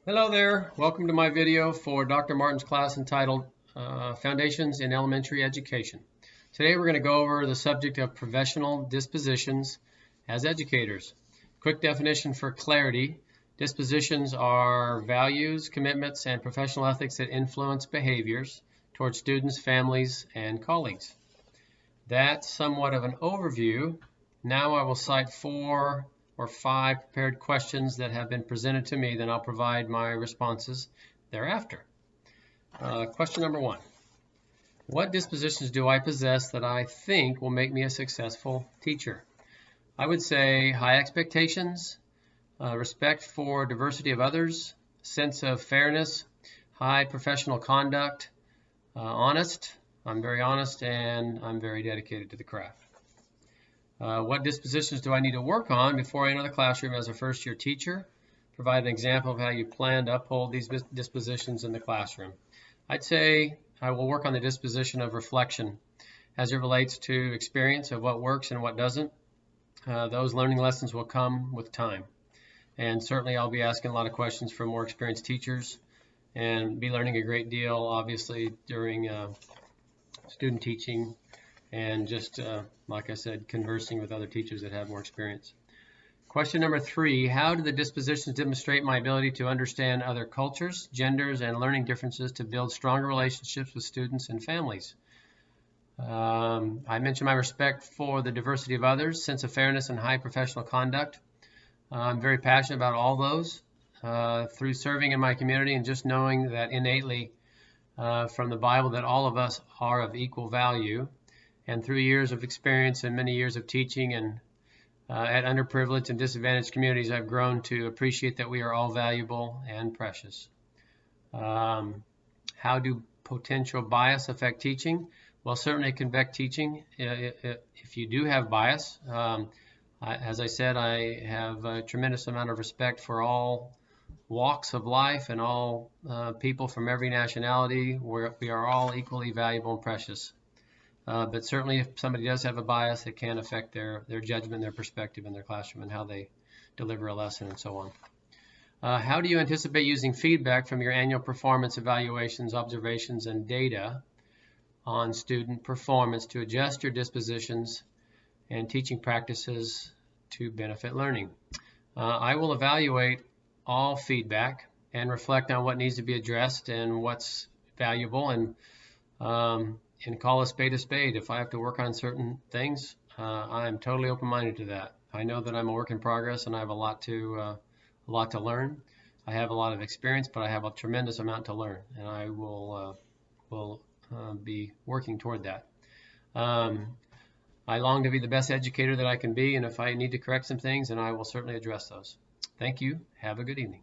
Hello there, welcome to my video for Dr. Martin's class entitled Foundations in Elementary Education. Today we're going to go over the subject of professional dispositions as educators. Quick definition for clarity: dispositions are values, commitments, and professional ethics that influence behaviors towards students, families, and colleagues. That's somewhat of an overview. Now I will cite 4 or 5 prepared questions that have been presented to me, then I'll provide my responses thereafter. Question number 1. What dispositions do I possess that I think will make me a successful teacher? I would say high expectations, respect for diversity of others, sense of fairness, high professional conduct, honest. I'm very honest and I'm very dedicated to the craft. What dispositions do I need to work on before I enter the classroom as a first-year teacher? Provide an example of how you plan to uphold these dispositions in the classroom. I'd say I will work on the disposition of reflection as it relates to experience of what works and what doesn't. Those learning lessons will come with time. And certainly I'll be asking a lot of questions from more experienced teachers and be learning a great deal, obviously, during student teaching and just, like I said, conversing with other teachers that have more experience. Question number 3, how do the dispositions demonstrate my ability to understand other cultures, genders, and learning differences to build stronger relationships with students and families? I mentioned my respect for the diversity of others, sense of fairness, and high professional conduct. I'm very passionate about all those through serving in my community and just knowing that innately from the Bible that all of us are of equal value. And through years of experience and many years of teaching and at underprivileged and disadvantaged communities, I've grown to appreciate that we are all valuable and precious. How do potential bias affect teaching? Well, certainly it can affect teaching if you do have bias. As I said, I have a tremendous amount of respect for all walks of life and all people from every nationality. We are all equally valuable and precious. But certainly if somebody does have a bias, it can affect their judgment, their perspective in their classroom and how they deliver a lesson and so on. How do you anticipate using feedback from your annual performance evaluations, observations, and data on student performance to adjust your dispositions and teaching practices to benefit learning? I will evaluate all feedback and reflect on what needs to be addressed and what's valuable and call a spade a spade. If I have to work on certain things, I'm totally open-minded to that. I know that I'm a work in progress and I have a lot to learn. I have a lot of experience, but I have a tremendous amount to learn, and I will be working toward that. I long to be the best educator that I can be, and if I need to correct some things, then I will certainly address those. Thank you. Have a good evening.